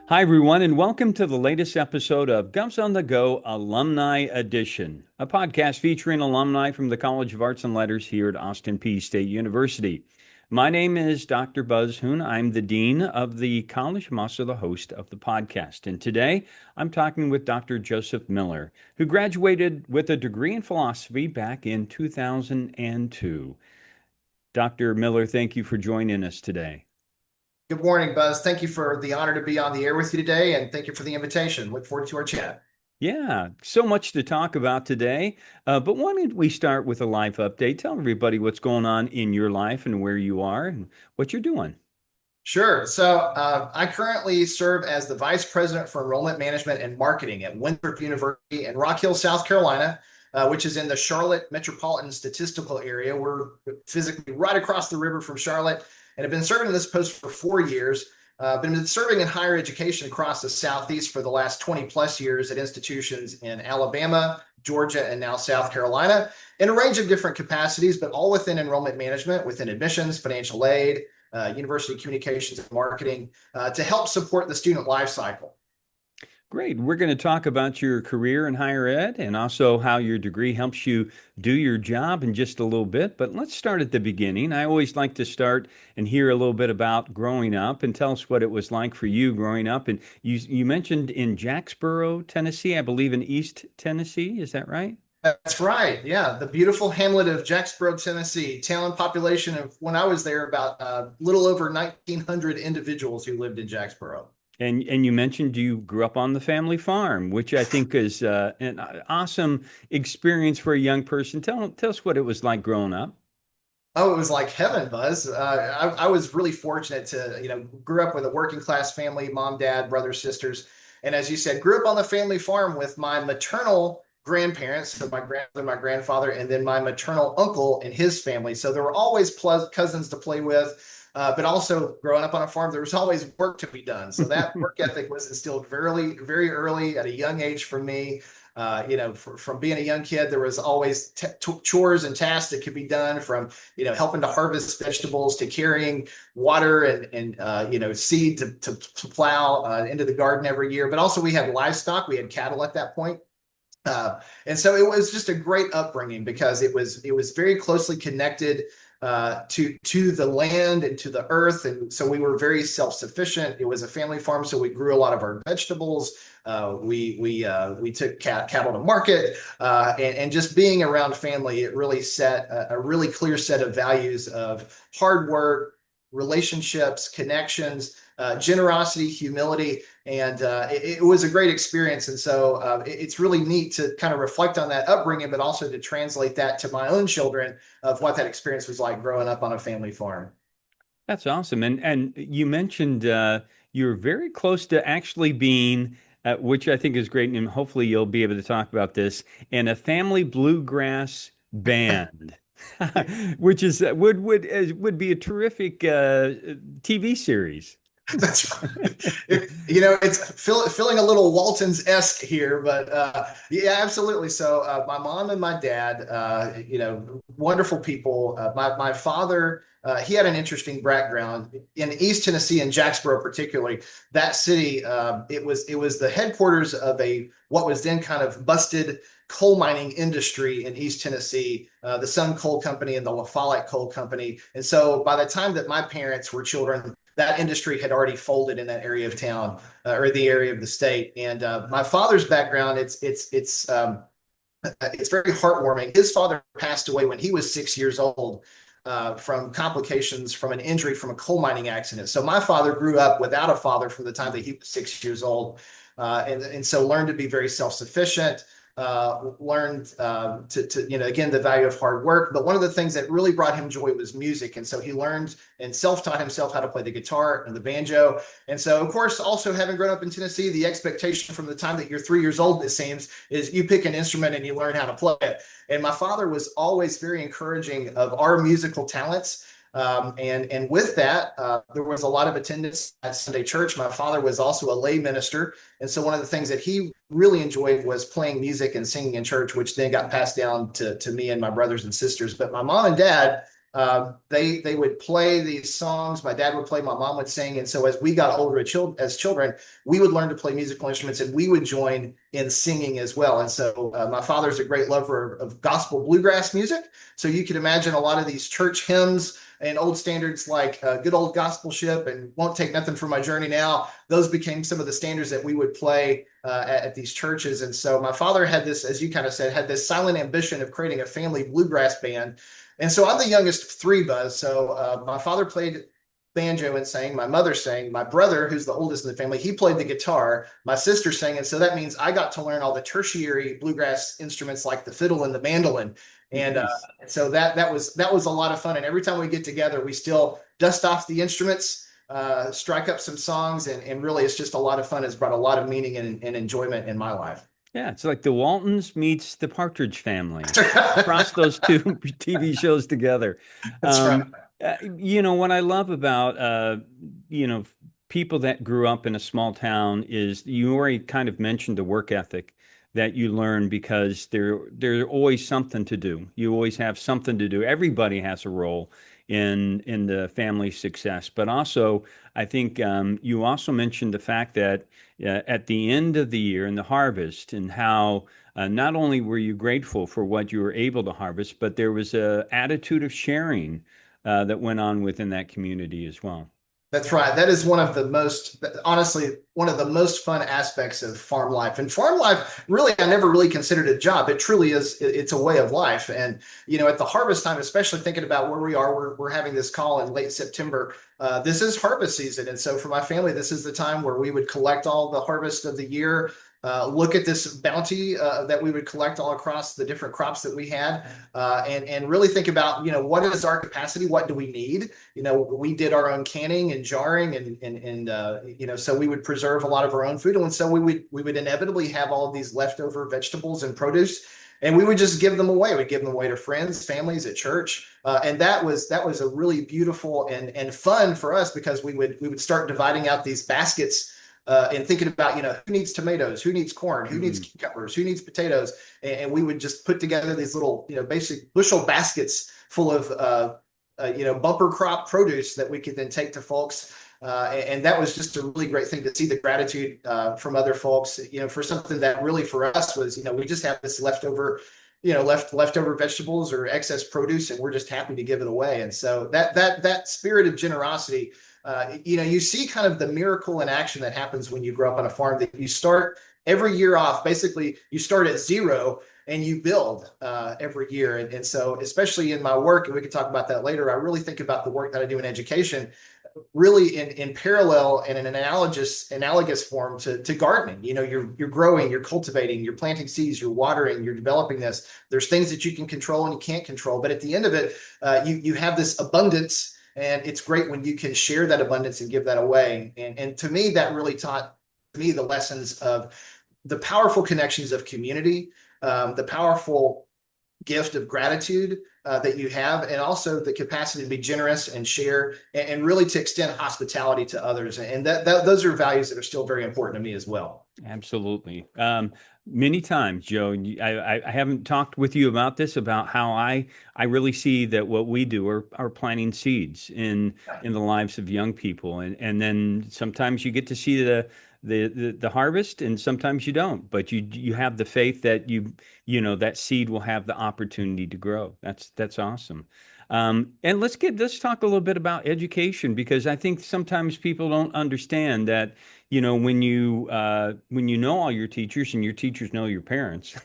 Hi, everyone, and welcome to the latest episode of Govs on the Go Alumni Edition, a podcast featuring alumni from the College of Arts and Letters here at Austin Peay State University. My name is Dr. Buzz Hoon. I'm the dean of the college. I'm also the host of the podcast. And today I'm talking with Dr. Joseph Miller, who graduated with a degree in philosophy back in 2002. Dr. Miller, thank you for joining us today. Good morning, Buzz. Thank you for the honor to be on the air with you today, and thank you for the invitation. Look forward to our chat. Yeah, so much to talk about today. But why don't we start with a life update? Tell everybody what's going on in your life and where you are and what you're doing. Sure. So I currently serve as the Vice President for Enrollment Management and Marketing at Winthrop University in Rock Hill, South Carolina, which is in the Charlotte metropolitan statistical area. We're physically right across the river from Charlotte, and have been serving in this post for 4 years. Been serving in higher education across the Southeast for the last 20 plus years at institutions in Alabama, Georgia, and now South Carolina in a range of different capacities, but all within enrollment management, within admissions, financial aid, university communications and marketing, to help support the student life cycle. Great. We're going to talk about your career in higher ed and also how your degree helps you do your job in just a little bit. But let's start at the beginning. I always like to start and hear a little bit about growing up, and tell us what it was like for you growing up. And you mentioned in Jacksboro, Tennessee, I believe in East Tennessee. Is that right? That's right. Yeah. The beautiful hamlet of Jacksboro, Tennessee, town population of, when I was there, about a little over 1,900 individuals who lived in Jacksboro. And you mentioned you grew up on the family farm, which I think is an awesome experience for a young person. Tell us what it was like growing up. Oh, it was like heaven, Buzz. I was really fortunate to, grew up with a working class family, mom, dad, brothers, sisters. And as you said, grew up on the family farm with my maternal grandparents, so my grandmother, my grandfather, and then my maternal uncle and his family. So there were always cousins to play with. But also growing up on a farm, there was always work to be done. So that work ethic was instilled very, very early at a young age for me. From being a young kid, there was always chores and tasks that could be done, from, helping to harvest vegetables to carrying water and seed to plow into the garden every year. But also we had livestock. We had cattle at that point. And so it was just a great upbringing because it was very closely connected to the land and to the earth. And so we were very self-sufficient. It was a family farm, so we grew a lot of our vegetables. We took cattle to market, and just being around family, it really set a really clear set of values of hard work, relationships, connections, generosity, humility, and it was a great experience. And so it's really neat to kind of reflect on that upbringing, but also to translate that to my own children of what that experience was like growing up on a family farm. That's awesome. And you mentioned you're very close to actually being, which I think is great, and hopefully you'll be able to talk about this, in a family bluegrass band. Which is would be a terrific TV series. That's right. It's feeling a little Waltons-esque here, but yeah, absolutely. So my mom and my dad, wonderful people. My father, he had an interesting background in East Tennessee, and Jacksboro particularly. That city, it was the headquarters of what was then kind of busted coal mining industry in East Tennessee, the Sun Coal Company and the La Follette Coal Company. And so by the time that my parents were children, that industry had already folded in that area of town, or the area of the state. And my father's background, it's very heartwarming. His father passed away when he was 6 years old from complications from an injury from a coal mining accident. So my father grew up without a father from the time that he was 6 years old, and so learned to be very self-sufficient. learned again, the value of hard work. But one of the things that really brought him joy was music. And so he learned and self-taught himself how to play the guitar and the banjo. And so, of course, also having grown up in Tennessee, the expectation from the time that you're 3 years old, it seems, is you pick an instrument and you learn how to play it. And my father was always very encouraging of our musical talents. And with that, there was a lot of attendance at Sunday church. My father was also a lay minister. And so one of the things that he really enjoyed was playing music and singing in church, which then got passed down to me and my brothers and sisters. But my mom and dad, they would play these songs. My dad would play, my mom would sing. And so as we got older as children, we would learn to play musical instruments and we would join in singing as well. And so my father's a great lover of gospel bluegrass music. So you can imagine a lot of these church hymns and old standards like Good Old Gospel Ship and Won't Take Nothing for My Journey Now. Those became some of the standards that we would play at these churches. And so my father had this, as you kind of said, had this silent ambition of creating a family bluegrass band. And so I'm the youngest of three, Buzz. So my father played banjo and sang, my mother sang, my brother, who's the oldest in the family, he played the guitar, my sister sang. And so that means I got to learn all the tertiary bluegrass instruments like the fiddle and the mandolin. And so that was a lot of fun. And every time we get together, we still dust off the instruments, strike up some songs, and really it's just a lot of fun. It's brought a lot of meaning and enjoyment in my life. Yeah, it's like the Waltons meets the Partridge Family. Across those two TV shows together. That's right. What I love about people that grew up in a small town is you already kind of mentioned the work ethic that you learn because there's always something to do. You always have something to do. Everybody has a role in the family success. But also, I think you also mentioned the fact that at the end of the year in the harvest and how not only were you grateful for what you were able to harvest, but there was an attitude of sharing that went on within that community as well. That's right. That is one of the most fun aspects of farm life. And farm life, really, I never really considered a job. It truly is. It's a way of life. And, at the harvest time, especially thinking about where we are, we're having this call in late September. This is harvest season. And so for my family, this is the time where we would collect all the harvest of the year, look at this bounty that we would collect all across the different crops that we had, and really think about, what is our capacity? What do we need? We did our own canning and jarring and so we would preserve a lot of our own food. And so we would inevitably have all of these leftover vegetables and produce, and we would just give them away. We'd give them away to friends, families at church. And that was a really beautiful and fun for us because we would start dividing out these baskets and thinking about, who needs tomatoes, who needs corn, who needs cucumbers, who needs potatoes. And we would just put together these little, basic bushel baskets full of, bumper crop produce that we could then take to folks. And that was just a really great thing to see the gratitude from other folks, for something that really for us was, we just have this leftover vegetables or excess produce, and we're just happy to give it away. And so that spirit of generosity, you see kind of the miracle in action that happens when you grow up on a farm, that you start every year off. Basically, you start at zero and you build every year. And so especially in my work, and we can talk about that later, I really think about the work that I do in education, really in parallel and in an analogous form to gardening. You're growing, you're cultivating, you're planting seeds, you're watering, you're developing this. There's things that you can control and you can't control. But at the end of it, you have this abundance. And it's great when you can share that abundance and give that away. And to me, that really taught me the lessons of the powerful connections of community, the powerful gift of gratitude that you have, and also the capacity to be generous and share and really to extend hospitality to others. And those are values that are still very important to me as well. Absolutely. Many times, Joe, I haven't talked with you about this, about how I really see that what we do are planting seeds in the lives of young people. And then sometimes you get to see the harvest and sometimes you don't, but you have the faith that that seed will have the opportunity to grow. That's awesome. And let's talk a little bit about education, because I think sometimes people don't understand that, when you know all your teachers and your teachers know your parents,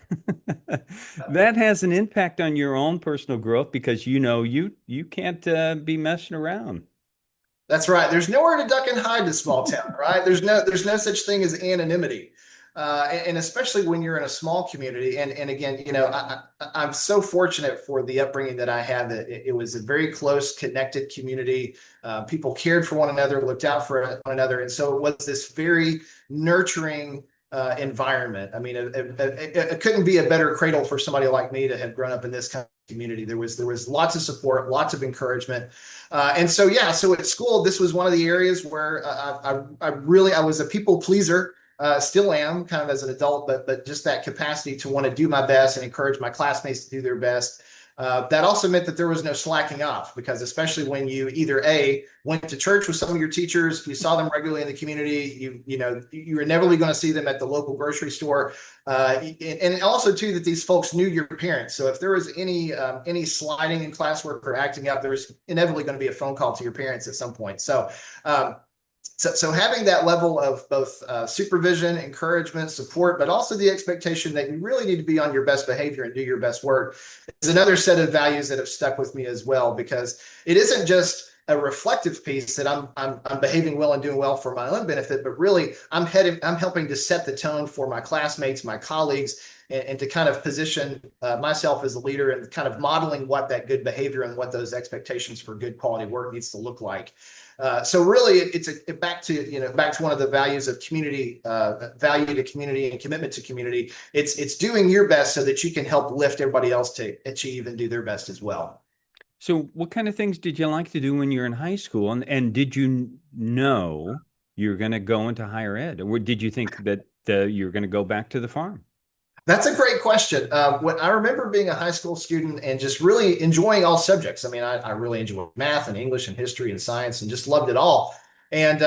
that has an impact on your own personal growth, because you can't be messing around. That's right. There's nowhere to duck and hide in a small town, right? There's no such thing as anonymity. And especially when you're in a small community. And again, I'm so fortunate for the upbringing that I had, that it was a very close, connected community. People cared for one another, looked out for one another. And so it was this very nurturing environment. I mean, it couldn't be a better cradle for somebody like me to have grown up in this kind of community. There was lots of support, lots of encouragement. And so, yeah, so at school, this was one of the areas where I was a people pleaser. Still am, kind of as an adult, but just that capacity to want to do my best and encourage my classmates to do their best. That also meant that there was no slacking off, because especially when you either went to church with some of your teachers, you saw them regularly in the community, you're inevitably going to see them at the local grocery store, and also too that these folks knew your parents. So if there was any sliding in classwork or acting up, there was inevitably going to be a phone call to your parents at some point. So having that level of both supervision, encouragement, support, but also the expectation that you really need to be on your best behavior and do your best work is another set of values that have stuck with me as well, because it isn't just a reflective piece that I'm behaving well and doing well for my own benefit, but really I'm helping to set the tone for my classmates, my colleagues, and to kind of position myself as a leader and kind of modeling what that good behavior and what those expectations for good quality work needs to look like. So really, it's back to one of the values of community, value to community and commitment to community. It's doing your best so that you can help lift everybody else to achieve and do their best as well. So what kind of things did you like to do when you were in high school? And did you know you're going to go into higher ed? Or did you think that you're going to go back to the farm? That's a great question. When I remember being a high school student and just really enjoying all subjects. I mean, I really enjoyed math and English and history and science and just loved it all. And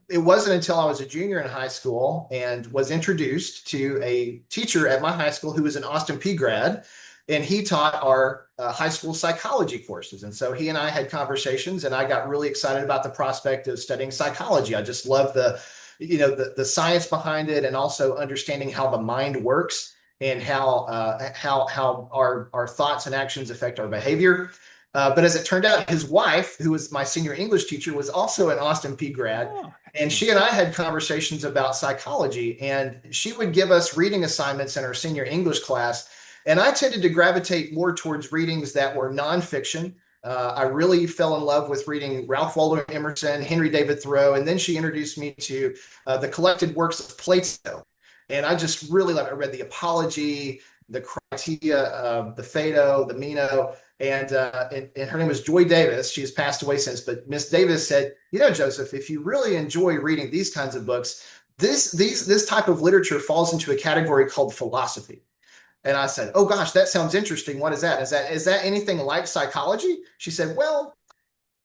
it wasn't until I was a junior in high school and was introduced to a teacher at my high school who was an Austin Peay grad, and he taught our high school psychology courses. And so he and I had conversations, and I got really excited about the prospect of studying psychology. I just love the science behind it, and also understanding how the mind works and how our thoughts and actions affect our behavior. But as it turned out, his wife, who was my senior English teacher, was also an Austin Peay grad. And she and I had conversations about psychology, and she would give us reading assignments in our senior English class. And I tended to gravitate more towards readings that were nonfiction. I really fell in love with reading Ralph Waldo Emerson, Henry David Thoreau, and then she introduced me to the collected works of Plato. And I just really loved it. I read the Apology, the Critia, the Phaedo, the Meno, and her name was Joy Davis. She has passed away since, but Miss Davis said, Joseph, if you really enjoy reading these kinds of books, this type of literature falls into a category called philosophy. And I said, oh gosh, that sounds interesting. What is that? Is that anything like psychology? She said, well,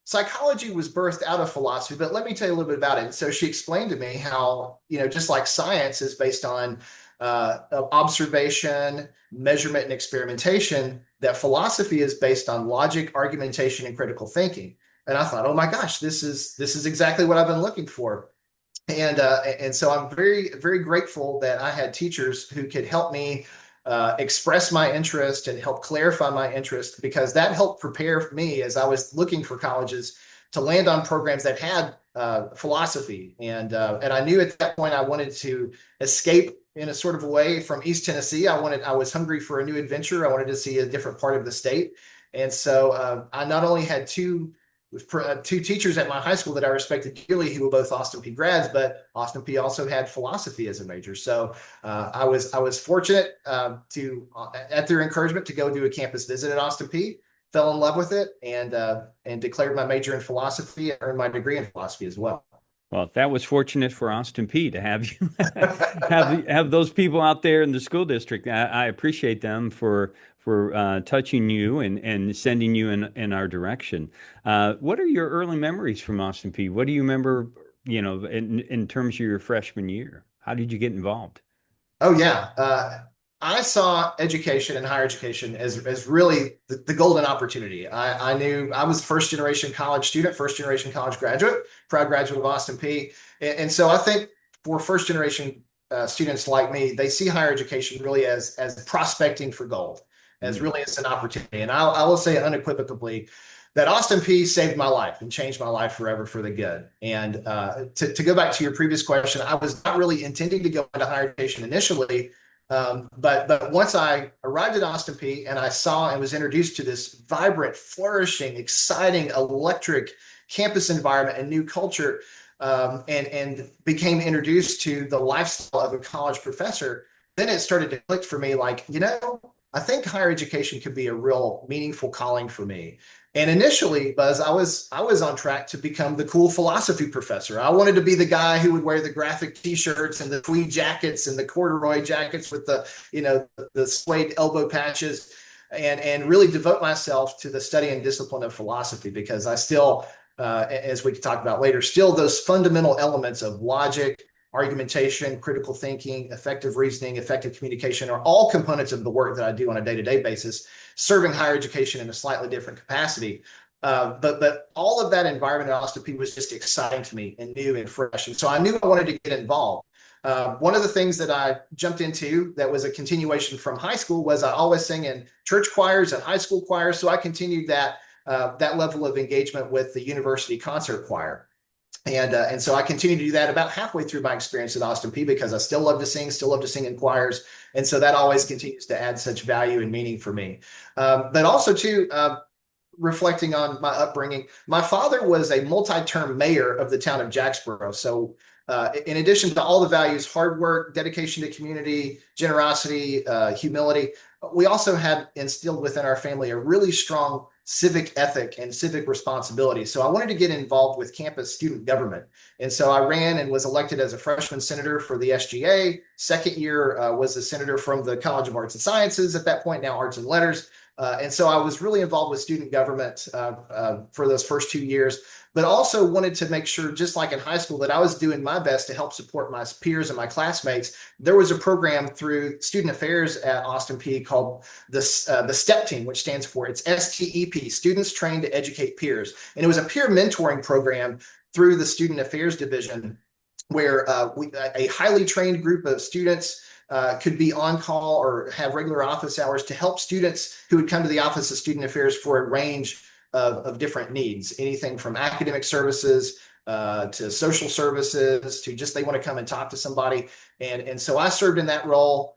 psychology was birthed out of philosophy, but let me tell you a little bit about it. And so she explained to me how, just like science is based on observation, measurement, and experimentation, that philosophy is based on logic, argumentation, and critical thinking. And I thought, oh my gosh, this is exactly what I've been looking for. And so I'm very, very grateful that I had teachers who could help me express my interest and help clarify my interest, because that helped prepare me as I was looking for colleges to land on programs that had philosophy. And I knew at that point I wanted to escape in a sort of a way from East Tennessee. I was hungry for a new adventure. I wanted to see a different part of the state. And so I not only had two teachers at my high school that I respected dearly, who were both Austin Peay grads, but Austin Peay also had philosophy as a major. So I was fortunate to, at their encouragement, to go do a campus visit at Austin Peay, fell in love with it, and declared my major in philosophy, and earned my degree in philosophy as well. Well, that was fortunate for Austin Peay to have you have those people out there in the school district. I appreciate them for touching you and sending you in our direction. What are your early memories from Austin Peay? What do you remember, in terms of your freshman year? How did you get involved? Oh yeah. I saw education and higher education as really the golden opportunity. I knew I was first generation college student, first generation college graduate, proud graduate of Austin Peay. And so I think for first generation students like me, they see higher education really as prospecting for gold, as really as an opportunity. And I will say unequivocally that Austin Peay saved my life and changed my life forever for the good. And to go back to your previous question, I was not really intending to go into higher education initially. But once I arrived at Austin Peay and I saw and was introduced to this vibrant, flourishing, exciting, electric campus environment and new culture, and became introduced to the lifestyle of a college professor, then it started to click for me like, I think higher education could be a real meaningful calling for me. And initially, Buzz, I was on track to become the cool philosophy professor. I wanted to be the guy who would wear the graphic T-shirts and the tweed jackets and the corduroy jackets with the suede elbow patches, and really devote myself to the study and discipline of philosophy, because I still, as we can talk about later, still those fundamental elements of logic, argumentation, critical thinking, effective reasoning, effective communication are all components of the work that I do on a day-to-day basis, serving higher education in a slightly different capacity. But all of that environment at Austin Peay was just exciting to me and new and fresh. And so I knew I wanted to get involved. One of the things that I jumped into that was a continuation from high school was I always sang in church choirs and high school choirs. So I continued that level of engagement with the university concert choir. And so I continued to do that about halfway through my experience at Austin Peay, because I still love to sing in choirs. And so that always continues to add such value and meaning for me. But also too, reflecting on my upbringing, my father was a multi-term mayor of the town of Jacksboro. So in addition to all the values, hard work, dedication to community, generosity, humility, we also had instilled within our family a really strong civic ethic and civic responsibility. So I wanted to get involved with campus student government. And so I ran and was elected as a freshman senator for the SGA. Second year was a senator from the College of Arts and Sciences, at that point, now Arts and Letters. And so I was really involved with student government for those first 2 years, but also wanted to make sure, just like in high school, that I was doing my best to help support my peers and my classmates. There was a program through Student Affairs at Austin Peay called the STEP team, which stands for, it's STEP, Students Trained to Educate Peers. And it was a peer mentoring program through the Student Affairs Division, where a highly trained group of students could be on call or have regular office hours to help students who would come to the Office of Student Affairs for a range of different needs, anything from academic services to social services to just they want to come and talk to somebody. And so I served in that role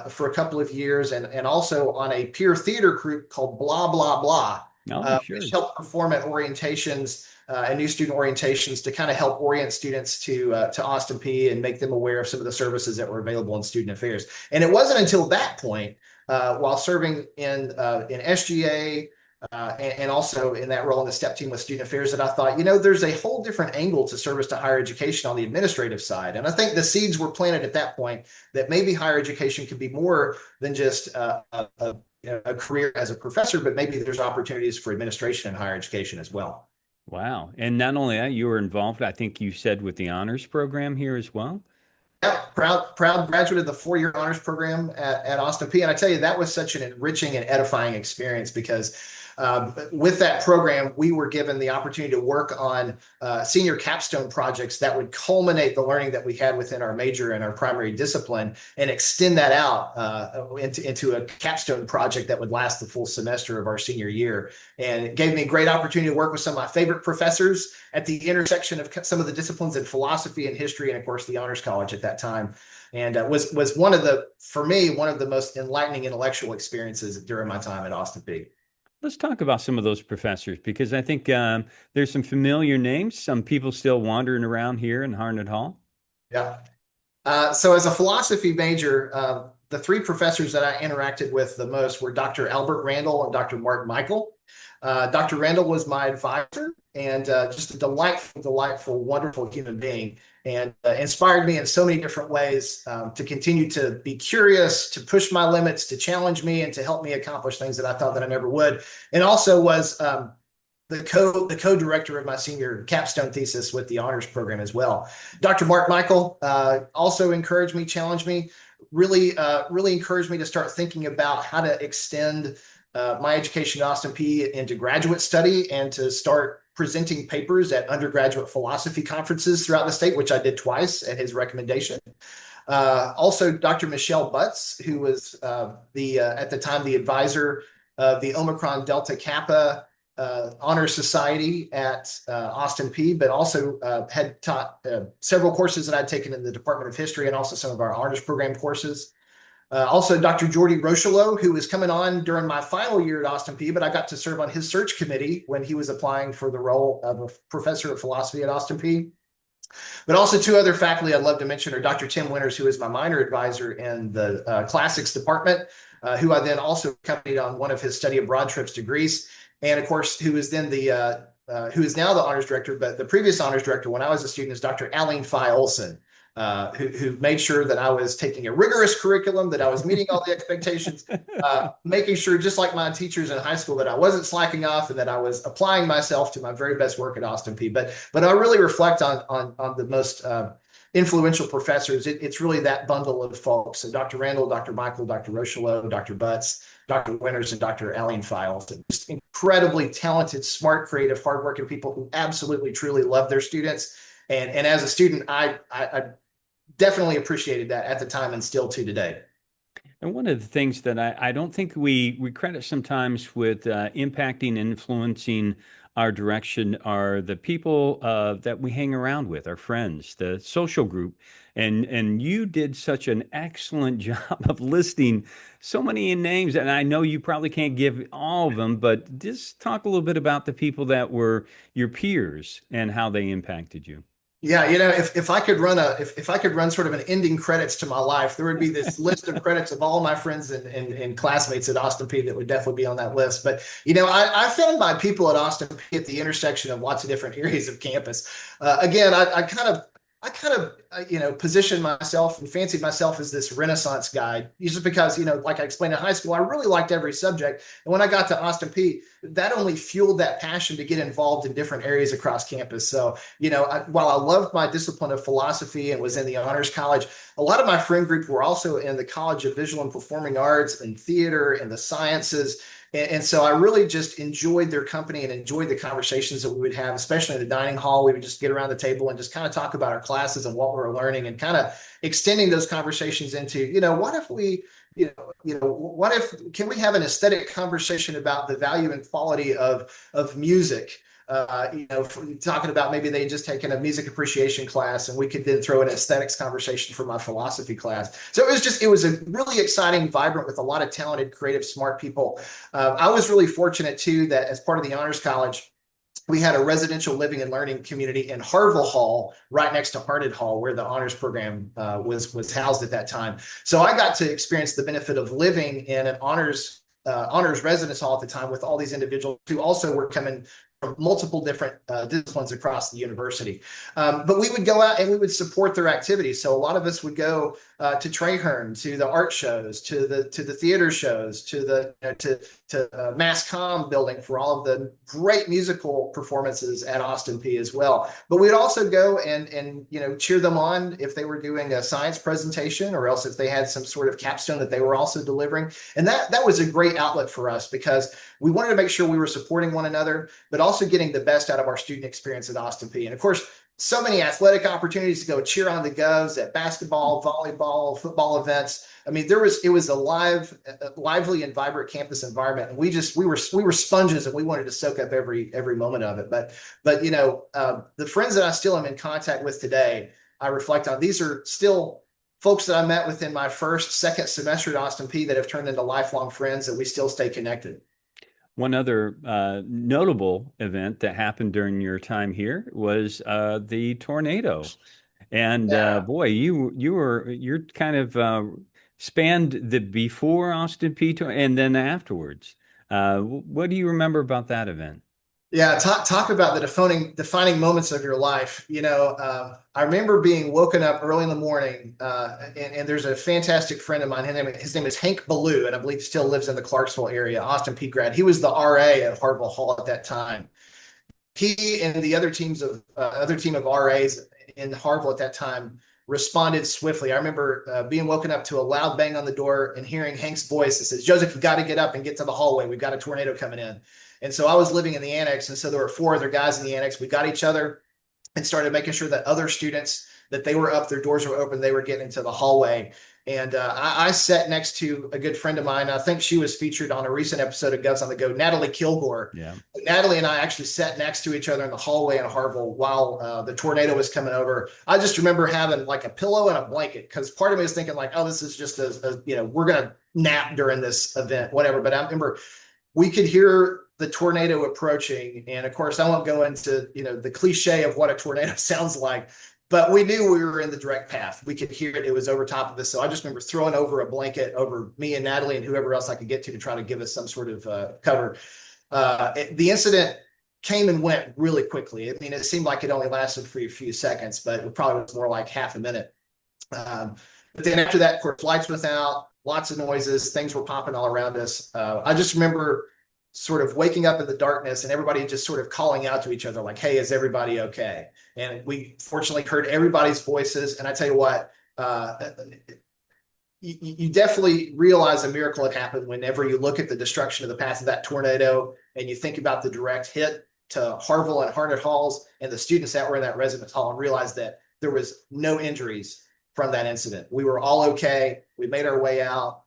for a couple of years, and also on a peer theater group called Blah, Blah, Blah, which helped perform at orientations and new student orientations to kind of help orient students to Austin Peay and make them aware of some of the services that were available in student affairs. And it wasn't until that point, while serving in SGA and also in that role in the STEP team with student affairs, that I thought, there's a whole different angle to service to higher education on the administrative side. And I think the seeds were planted at that point that maybe higher education could be more than just a career as a professor, but maybe there's opportunities for administration in higher education as well. Wow. And not only that, you were involved, I think you said, with the honors program here as well. Yeah, proud graduate of the 4-year honors program at Austin Peay. And I tell you, that was such an enriching and edifying experience, because with that program, we were given the opportunity to work on senior capstone projects that would culminate the learning that we had within our major and our primary discipline, and extend that out into a capstone project that would last the full semester of our senior year. And it gave me a great opportunity to work with some of my favorite professors at the intersection of some of the disciplines in philosophy and history, and of course the Honors College at that time. And was for me, one of the most enlightening intellectual experiences during my time at Austin Peay. Let's talk about some of those professors, because I think there's some familiar names, some people still wandering around here in Harnett Hall. Yeah. So as a philosophy major, the 3 professors that I interacted with the most were Dr. Albert Randall and Dr. Mark Michael. Dr. Randall was my advisor, and just a delightful, wonderful human being, and inspired me in so many different ways to continue to be curious, to push my limits, to challenge me, and to help me accomplish things that I thought that I never would. And also was the co-director of my senior capstone thesis with the honors program as well. Dr. Mark Michael also encouraged me, challenged me, really encouraged me to start thinking about how to extend my education at Austin Peay into graduate study, and to start presenting papers at undergraduate philosophy conferences throughout the state, which I did twice at his recommendation. Also, Dr. Michelle Butts, who was at the time the advisor of the Omicron Delta Kappa honor society at Austin Peay, but also had taught several courses that I'd taken in the Department of History and also some of our honors program courses. Also, Dr. Jordy Rocheleau, who was coming on during my final year at Austin Peay, but I got to serve on his search committee when he was applying for the role of a professor of philosophy at Austin Peay. But also two other faculty I'd love to mention are Dr. Tim Winters, who is my minor advisor in the classics department, who I then also accompanied on one of his study abroad trips to Greece. And of course, who is then who is now the honors director, but the previous honors director when I was a student is Dr. Aline Fye Olson, who made sure that I was taking a rigorous curriculum, that I was meeting all the expectations, making sure, just like my teachers in high school, that I wasn't slacking off and that I was applying myself to my very best work at Austin Peay. But I really reflect on the most influential professors. It's really that bundle of folks. So Dr. Randall, Dr. Michael, Dr. Rocheleau, Dr. Butts, Dr. Winters, and Dr. Aline Fye Olson. Just incredibly talented, smart, creative, hardworking people who absolutely, truly love their students. And as a student, I definitely appreciated that at the time and still to today. And one of the things that I don't think we credit sometimes with impacting and influencing our direction are the people that we hang around with, our friends, the social group. And you did such an excellent job of listing so many names. And I know you probably can't give all of them, but just talk a little bit about the people that were your peers and how they impacted you. Yeah, if I could run if I could run sort of an ending credits to my life, there would be this list of credits of all my friends and classmates at Austin Peay that would definitely be on that list. But I found my people at Austin Peay at the intersection of lots of different areas of campus. Again, I kind of positioned myself and fancied myself as this Renaissance guy, just because, like I explained in high school, I really liked every subject. And when I got to Austin Peay, that only fueled that passion to get involved in different areas across campus. So, while I loved my discipline of philosophy and was in the honors college, a lot of my friend group were also in the College of Visual and Performing Arts and theater and the sciences. And so I really just enjoyed their company and enjoyed the conversations that we would have, especially in the dining hall. We would just get around the table and just kind of talk about our classes and what we were learning, and kind of extending those conversations into, what if we, what if, can we have an aesthetic conversation about the value and quality of music? Talking about maybe they just taken a music appreciation class, and we could then throw an aesthetics conversation for my philosophy class. So it was a really exciting, vibrant, with a lot of talented, creative, smart people. I was really fortunate too that as part of the honors college, we had a residential living and learning community in Harville Hall, right next to Harnett Hall, where the honors program was housed at that time. So I got to experience the benefit of living in an honors residence hall at the time with all these individuals who also were coming from multiple different disciplines across the university. But we would go out and we would support their activities. So a lot of us would go to Traherne, to the art shows, to the theater shows, to Mass Comm building for all of the great musical performances at Austin Peay as well. But we'd also go and cheer them on if they were doing a science presentation, or else if they had some sort of capstone that they were also delivering. And that was a great outlet for us, because we wanted to make sure we were supporting one another, but also getting the best out of our student experience at Austin Peay. And of course, so many athletic opportunities to go cheer on the Govs at basketball, volleyball, football events. I mean, it was a lively and vibrant campus environment, and we were sponges, and we wanted to soak up every moment of it. But the friends that I still am in contact with today, I reflect on. These are still folks that I met within my second semester at Austin Peay that have turned into lifelong friends, that we still stay connected. One other notable event that happened during your time here was the tornado, and boy, you're kind of spanned the before Austin Peay and then afterwards. What do you remember about that event? Yeah, talk about the defining moments of your life. I remember being woken up early in the morning, and there's a fantastic friend of mine. His name is Hank Ballou, and I believe he still lives in the Clarksville area, Austin Peay grad. He was the RA at Harville Hall at that time. He and the other team of RAs in Harville at that time responded swiftly. I remember being woken up to a loud bang on the door and hearing Hank's voice that says, "Joseph, you got to get up and get to the hallway. We've got a tornado coming in." And so I was living in the annex, and so there were 4 other guys in the annex. We got each other and started making sure that other students, that they were up, their doors were open, they were getting into the hallway. And I sat next to a good friend of mine. I think she was featured on a recent episode of Govs on the Go, Natalie Kilgore. Yeah. Natalie and I actually sat next to each other in the hallway in Harville while the tornado was coming over. I just remember having like a pillow and a blanket, because part of me was thinking like, oh, this is just we're going to nap during this event, whatever. But I remember we could hear the tornado approaching. And of course, I won't go into, the cliche of what a tornado sounds like, but we knew we were in the direct path. We could hear it. It was over top of us. So I just remember throwing over a blanket over me and Natalie and whoever else I could get to try to give us some sort of cover. The incident came and went really quickly. I mean, it seemed like it only lasted for a few seconds, but it probably was more like half a minute. But then after that, of course, lights went out, lots of noises, things were popping all around us. I just remember sort of waking up in the darkness and everybody just sort of calling out to each other like, hey, is everybody okay? And we fortunately heard everybody's voices. And I tell you what, you definitely realize a miracle had happened whenever you look at the destruction of the path of that tornado and you think about the direct hit to Harville and Harnett Halls and the students that were in that residence hall, and realize that there was no injuries from that incident. We were all okay. We made our way out.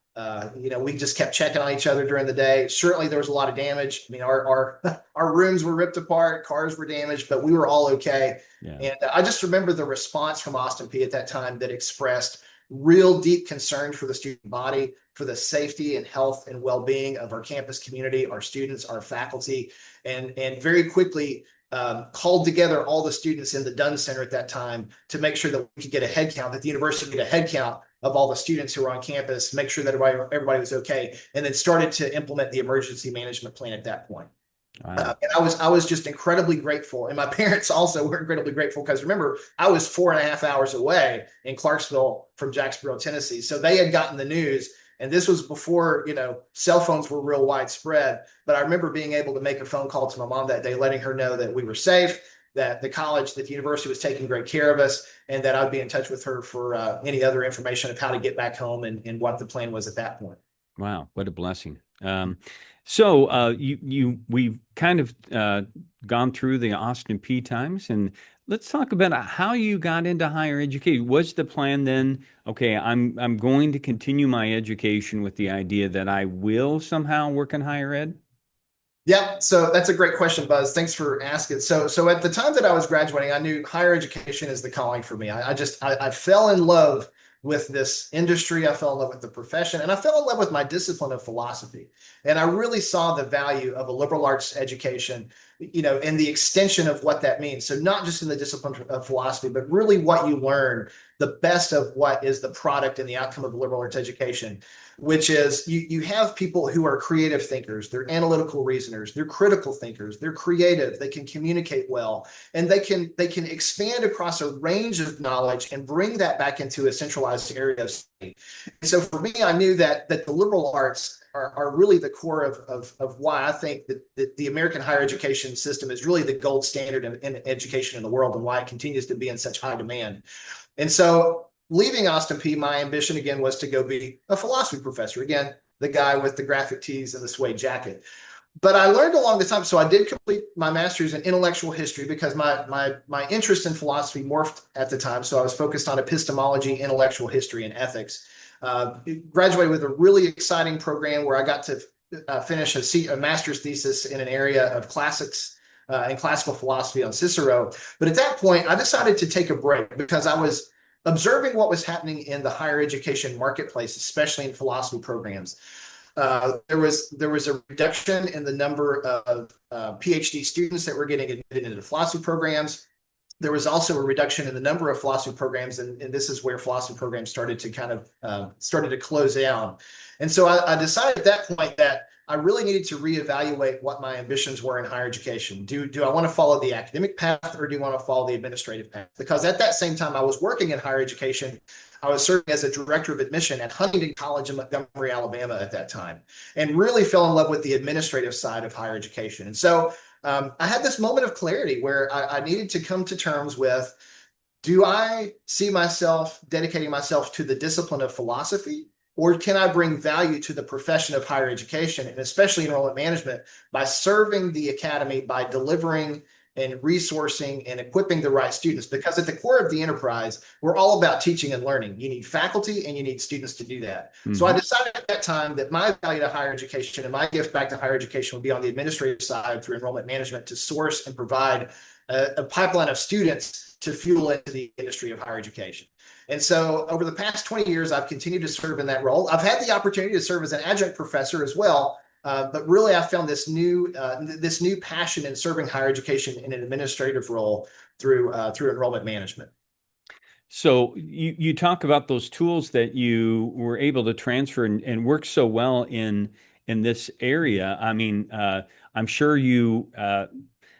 We just kept checking on each other during the day. Certainly there was a lot of damage. I mean, our rooms were ripped apart, cars were damaged, but we were all okay. Yeah. And I just remember the response from Austin Peay at that time that expressed real deep concern for the student body, for the safety and health and well-being of our campus community, our students, our faculty, and very quickly called together all the students in the Dunn Center at that time to make sure that we could get a head count, that the university could get a head count of all the students who were on campus, make sure that everybody was okay, and then started to implement the emergency management plan at that point. Wow. And I was just incredibly grateful. And my parents also were incredibly grateful, because remember, I was 4.5 hours away in Clarksville from Jacksboro, Tennessee. So they had gotten the news, and this was before, cell phones were real widespread. But I remember being able to make a phone call to my mom that day, letting her know that we were safe, that the college, that the university was taking great care of us, and that I'd be in touch with her for any other information of how to get back home and what the plan was at that point. Wow, what a blessing. So we've kind of gone through the Austin Peay times, and let's talk about how you got into higher education. Was the plan then, okay, I'm going to continue my education with the idea that I will somehow work in higher ed? Yeah, so that's a great question, Buzz. Thanks for asking. So at the time that I was graduating, I knew higher education is the calling for me. I fell in love with this industry. I fell in love with the profession, and I fell in love with my discipline of philosophy. And I really saw the value of a liberal arts education, and the extension of what that means. So not just in the discipline of philosophy, but really what you learn, the best of what is the product and the outcome of liberal arts education, which is you have people who are creative thinkers, they're analytical reasoners, they're critical thinkers, they're creative, they can communicate well, and they can expand across a range of knowledge and bring that back into a centralized area of study. So for me, I knew that the liberal arts are really the core of why I think that the American higher education system is really the gold standard in education in the world, and why it continues to be in such high demand. And so leaving Austin Peay, my ambition again was to go be a philosophy professor. Again, the guy with the graphic tees and the suede jacket. But I learned along the time, so I did complete my master's in intellectual history, because my interest in philosophy morphed at the time. So I was focused on epistemology, intellectual history, and ethics. Graduated with a really exciting program where I got to finish a master's thesis in an area of classics and classical philosophy on Cicero. But at that point, I decided to take a break, because I was observing what was happening in the higher education marketplace, especially in philosophy programs. There was a reduction in the number of PhD students that were getting admitted into philosophy programs. There was also a reduction in the number of philosophy programs, and this is where philosophy programs started to close down. And so I decided at that point that I really needed to reevaluate what my ambitions were in higher education. Do I want to follow the academic path, or do you want to follow the administrative path? Because at that same time I was working in higher education, I was serving as a director of admission at Huntington College in Montgomery, Alabama at that time, and really fell in love with the administrative side of higher education. And so I had this moment of clarity where I needed to come to terms with, do I see myself dedicating myself to the discipline of philosophy, or can I bring value to the profession of higher education, and especially enrollment management, by serving the academy, by delivering and resourcing and equipping the right students. Because at the core of the enterprise, we're all about teaching and learning. You need faculty and you need students to do that. So I decided at that time that my value to higher education and my gift back to higher education would be on the administrative side through enrollment management to source and provide a pipeline of students to fuel into the industry of higher education. And so over the past 20 years, I've continued to serve in that role. I've had the opportunity to serve as an adjunct professor as well. But really, I found this new passion in serving higher education in an administrative role through enrollment management. So you talk about those tools that you were able to transfer and work so well in this area. I mean, I'm sure you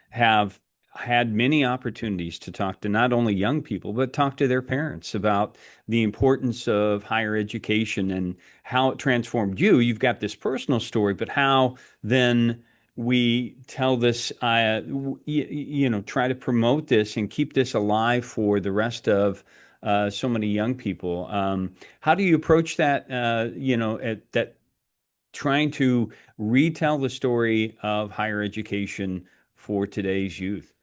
have had many opportunities to talk to not only young people, but talk to their parents about the importance of higher education and how it transformed you. You've got this personal story, but how then we tell this, try to promote this and keep this alive for the rest of so many young people. How do you approach that, at that trying to retell the story of higher education for today's youth?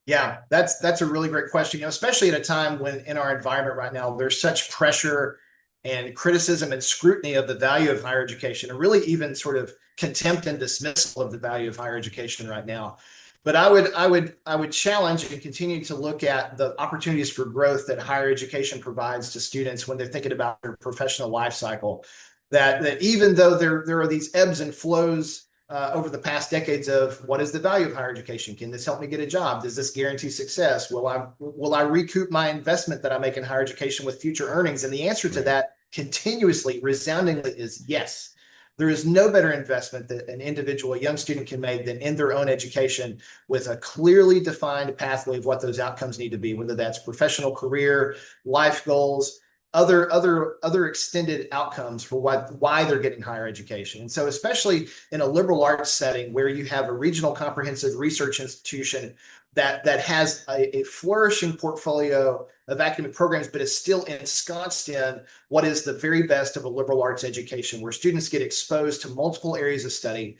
Yeah, that's a really great question. Especially at a time when in our environment right now, there's such pressure and criticism and scrutiny of the value of higher education, and really even sort of contempt and dismissal of the value of higher education right now. But I would challenge and continue to look at the opportunities for growth that higher education provides to students when they're thinking about their professional life cycle. That even though there are these ebbs and flows over the past decades of what is the value of higher education? Can this help me get a job? Does this guarantee success? Will I recoup my investment that I make in higher education with future earnings? And the answer to that continuously, resoundingly, is yes. There is no better investment that an individual, a young student, can make than in their own education with a clearly defined pathway of what those outcomes need to be, whether that's professional career, life goals, other extended outcomes for why they're getting higher education. And so especially in a liberal arts setting where you have a regional comprehensive research institution that has a flourishing portfolio of academic programs, but is still ensconced in what is the very best of a liberal arts education, where students get exposed to multiple areas of study.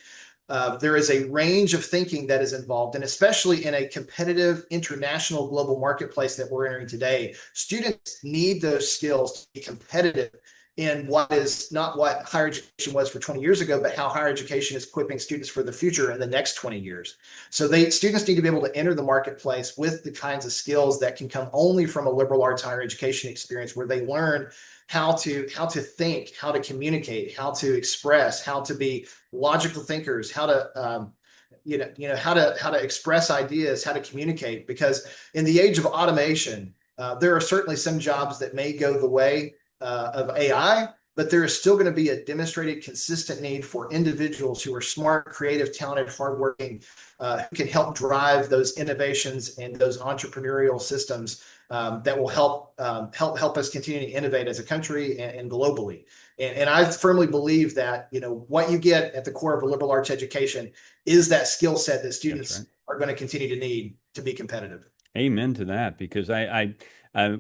There is a range of thinking that is involved, and especially in a competitive international global marketplace that we're entering today, students need those skills to be competitive in what is not what higher education was for 20 years ago, but how higher education is equipping students for the future in the next 20 years. So students need to be able to enter the marketplace with the kinds of skills that can come only from a liberal arts higher education experience, where they learn how to think, how to communicate, how to express, how to be logical thinkers, how to how to express ideas, how to communicate. Because in the age of automation, there are certainly some jobs that may go the way of AI, but there is still going to be a demonstrated consistent need for individuals who are smart, creative, talented, hardworking, who can help drive those innovations and those entrepreneurial systems that will help us continue to innovate as a country and globally. And I firmly believe that what you get at the core of a liberal arts education is that skill set that students are going to continue to need to be competitive. Amen to that, because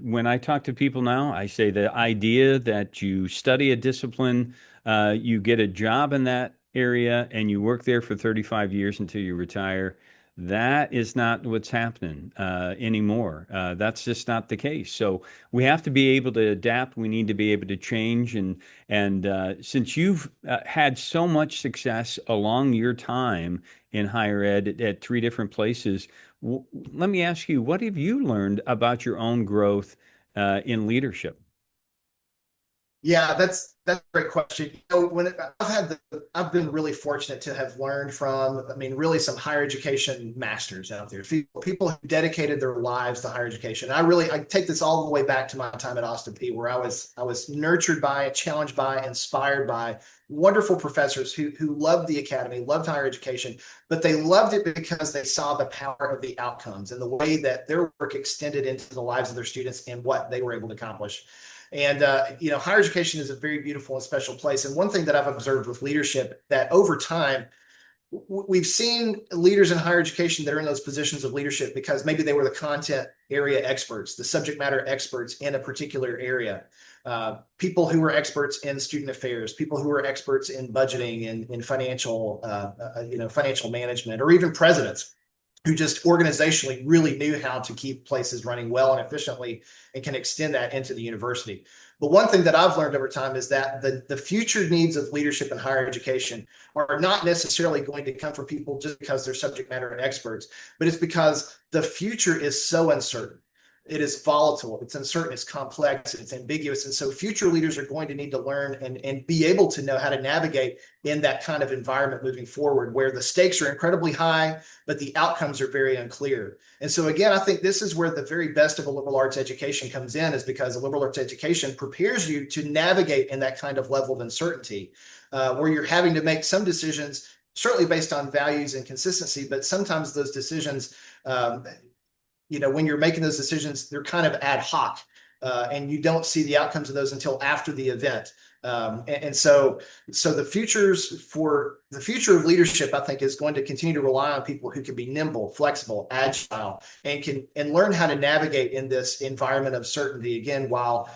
when I talk to people now, I say the idea that you study a discipline, you get a job in that area, and you work there for 35 years until you retire. That is not what's happening anymore. That's just not the case. So we have to be able to adapt. We need to be able to change. And since you've had so much success along your time in higher ed at three different places, let me ask you, what have you learned about your own growth in leadership? Yeah, that's a great question. I've been really fortunate to have learned from, really some higher education masters out there, people who dedicated their lives to higher education. I take this all the way back to my time at Austin Peay, where I was nurtured by, challenged by, inspired by wonderful professors who loved the academy, loved higher education, but they loved it because they saw the power of the outcomes and the way that their work extended into the lives of their students and what they were able to accomplish. And higher education is a very beautiful and special place. And one thing that I've observed with leadership, that over time, we've seen leaders in higher education that are in those positions of leadership because maybe they were the content area experts, the subject matter experts in a particular area. People who were experts in student affairs, people who were experts in budgeting and in financial management, or even presidents. who just organizationally really knew how to keep places running well and efficiently and can extend that into the university. But one thing that I've learned over time is that the future needs of leadership in higher education are not necessarily going to come from people just because they're subject matter experts, but it's because the future is so uncertain. It is volatile, it's uncertain, it's complex, it's ambiguous. And so future leaders are going to need to learn and be able to know how to navigate in that kind of environment moving forward, where the stakes are incredibly high, but the outcomes are very unclear. And so again, I think this is where the very best of a liberal arts education comes in, is because a liberal arts education prepares you to navigate in that kind of level of uncertainty, where you're having to make some decisions, certainly based on values and consistency, but sometimes those decisions, when you're making those decisions, they're kind of ad hoc, and you don't see the outcomes of those until after the event. So the future of leadership, I think, is going to continue to rely on people who can be nimble, flexible, agile, and learn how to navigate in this environment of certainty again, while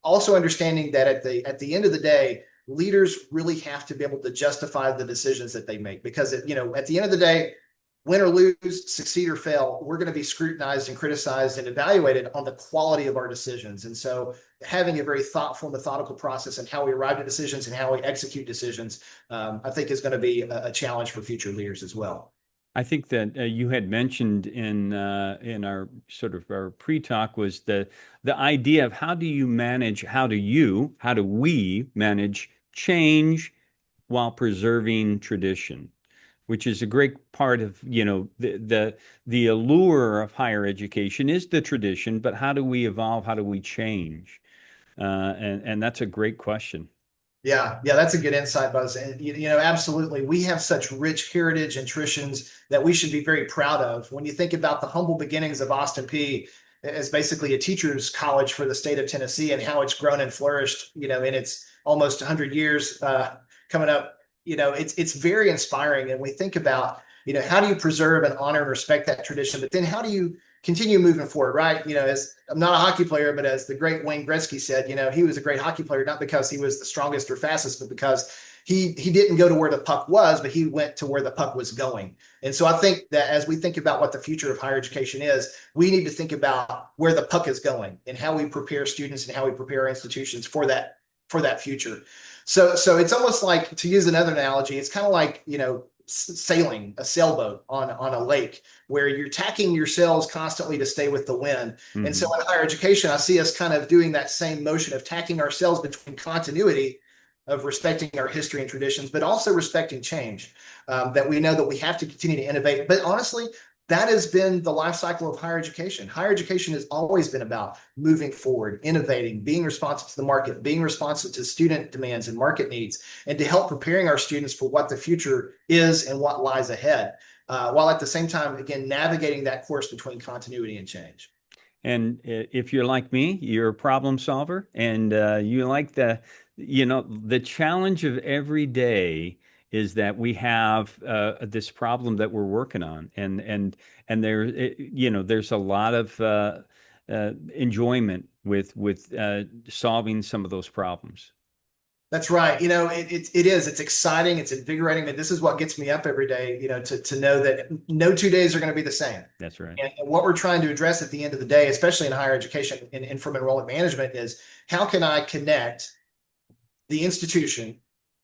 also understanding that at the end of the day, leaders really have to be able to justify the decisions that they make, because at the end of the day, win or lose, succeed or fail, we're going to be scrutinized and criticized and evaluated on the quality of our decisions. And so having a very thoughtful, methodical process in how we arrive at decisions and how we execute decisions, I think is going to be a challenge for future leaders as well. I think that you had mentioned in our sort of our pre-talk was the idea of how do we manage change while preserving tradition, which is a great part of, the allure of higher education is the tradition, but how do we evolve? How do we change? And that's a great question. Yeah, that's a good insight, Buzz. And absolutely, we have such rich heritage and traditions that we should be very proud of. When you think about the humble beginnings of Austin Peay as basically a teacher's college for the state of Tennessee, and how it's grown and flourished, in its almost 100 years coming up, it's very inspiring. And we think about, how do you preserve and honor and respect that tradition, but then how do you continue moving forward, right? As I'm not a hockey player, but as the great Wayne Gretzky said, he was a great hockey player, not because he was the strongest or fastest, but because he didn't go to where the puck was, but he went to where the puck was going. And so I think that as we think about what the future of higher education is, we need to think about where the puck is going and how we prepare students and how we prepare our institutions for that future. So it's almost like, to use another analogy, it's kind of like, sailing a sailboat on a lake, where you're tacking your sails constantly to stay with the wind. Mm-hmm. And so in higher education, I see us kind of doing that same motion of tacking our sails between continuity of respecting our history and traditions, but also respecting change, that we know that we have to continue to innovate. But honestly, that has been the life cycle of higher education. Higher education has always been about moving forward, innovating, being responsive to the market, being responsive to student demands and market needs, and to help preparing our students for what the future is and what lies ahead, while at the same time, again, navigating that course between continuity and change. And if you're like me, you're a problem solver, and you like the challenge of every day is that we have this problem that we're working on, and there's a lot of enjoyment with solving some of those problems. That's right. It's exciting. It's invigorating. And this is what gets me up every day, to know that no 2 days are going to be the same. That's right. And what we're trying to address at the end of the day, especially in higher education and from enrollment management, is how can I connect the institution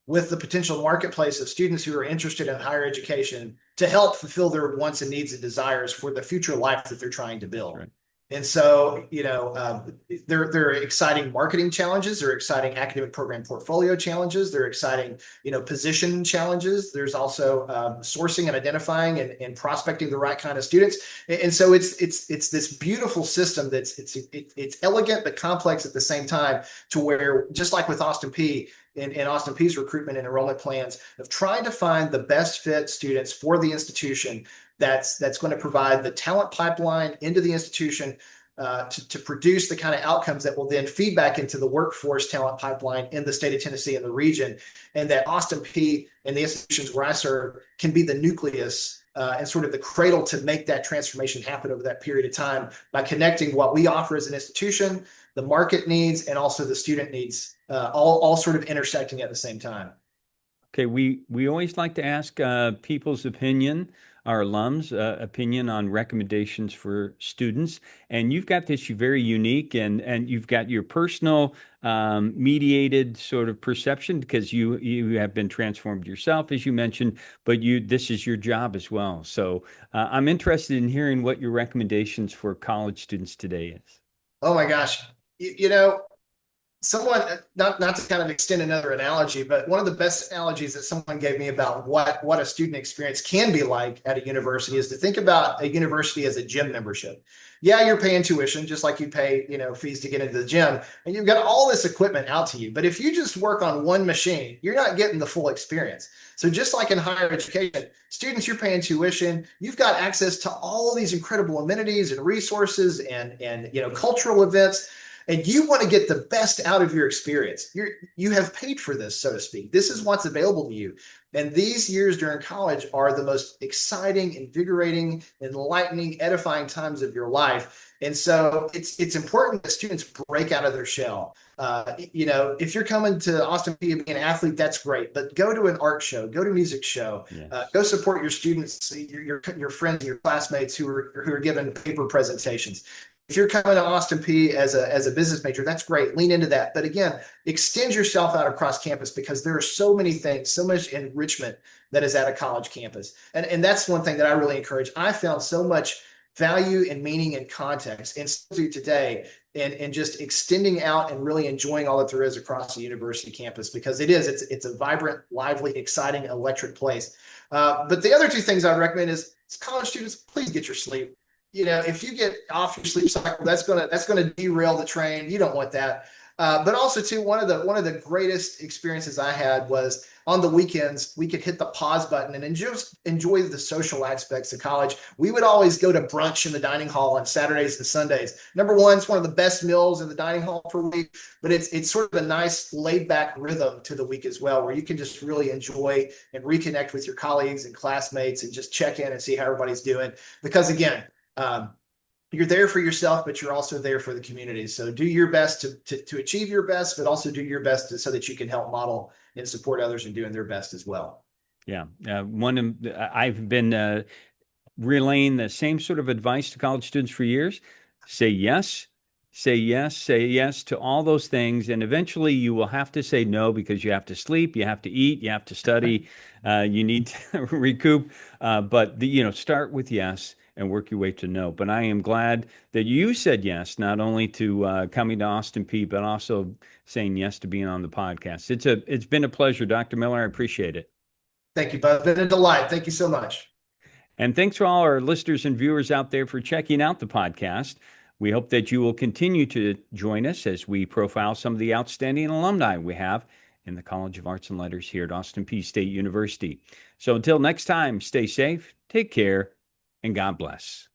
with the potential marketplace of students who are interested in higher education to help fulfill their wants and needs and desires for the future life that they're trying to build. Right. And so, there are exciting marketing challenges, there are exciting academic program portfolio challenges, there are exciting, position challenges. There's also sourcing and identifying and prospecting the right kind of students. And so it's this beautiful system it's elegant but complex at the same time, to where, just like with Austin Peay, in Austin Peay's recruitment and enrollment plans, of trying to find the best fit students for the institution that's going to provide the talent pipeline into the institution, to produce the kind of outcomes that will then feed back into the workforce talent pipeline in the state of Tennessee and the region. And that Austin Peay and the institutions where I serve can be the nucleus and sort of the cradle to make that transformation happen over that period of time, by connecting what we offer as an institution, the market needs, and also the student needs, all sort of intersecting at the same time. Okay, we always like to ask people's opinion our alums' opinion on recommendations for students. And you've got this very unique, and you've got your personal mediated sort of perception because you have been transformed yourself, as you mentioned, but this is your job as well. So I'm interested in hearing what your recommendations for college students today is. Oh my gosh. You know, someone, not to kind of extend another analogy, but one of the best analogies that someone gave me about what a student experience can be like at a university is to think about a university as a gym membership. Yeah, you're paying tuition just like you pay, fees to get into the gym, and you've got all this equipment out to you. But if you just work on one machine, you're not getting the full experience. So just like in higher education, students, you're paying tuition, you've got access to all these incredible amenities and resources and cultural events, and you want to get the best out of your experience. You have paid for this, so to speak. This is what's available to you. And these years during college are the most exciting, invigorating, enlightening, edifying times of your life. And so it's important that students break out of their shell. If you're coming to Austin Peay to be an athlete, that's great. But go to an art show, go to a music show, go support your students, your friends, your classmates who are giving paper presentations. If you're coming to Austin Peay as a business major, that's great. Lean into that. But again, extend yourself out across campus because there are so many things, so much enrichment that is at a college campus. And that's one thing that I really encourage. I found so much value and meaning and context and still do today and just extending out and really enjoying all that there is across the university campus because it's a vibrant, lively, exciting, electric place. But the other two things I'd recommend is college students, please get your sleep. If you get off your sleep cycle, that's gonna derail the train. You don't want that. But also too, one of the greatest experiences I had was on the weekends, we could hit the pause button and just enjoy the social aspects of college. We would always go to brunch in the dining hall on Saturdays and Sundays. Number one, it's one of the best meals in the dining hall per week, but it's sort of a nice laid back rhythm to the week as well, where you can just really enjoy and reconnect with your colleagues and classmates and just check in and see how everybody's doing. Because again, you're there for yourself, but you're also there for the community. So do your best to achieve your best, but also do your best so that you can help model and support others in doing their best as well. Yeah. I've been relaying the same sort of advice to college students for years. Say yes, say yes, say yes to all those things. And eventually you will have to say no because you have to sleep, you have to eat, you have to study, you need to recoup. But start with yes and work your way to no. But I am glad that you said yes, not only to coming to Austin Peay, but also saying yes to being on the podcast. It's been a pleasure, Dr. Miller. I appreciate it. Thank you, Buzz. It's been a delight. Thank you so much. And thanks for all our listeners and viewers out there for checking out the podcast. We hope that you will continue to join us as we profile some of the outstanding alumni we have in the College of Arts and Letters here at Austin Peay State University. So until next time, stay safe, take care, and God bless.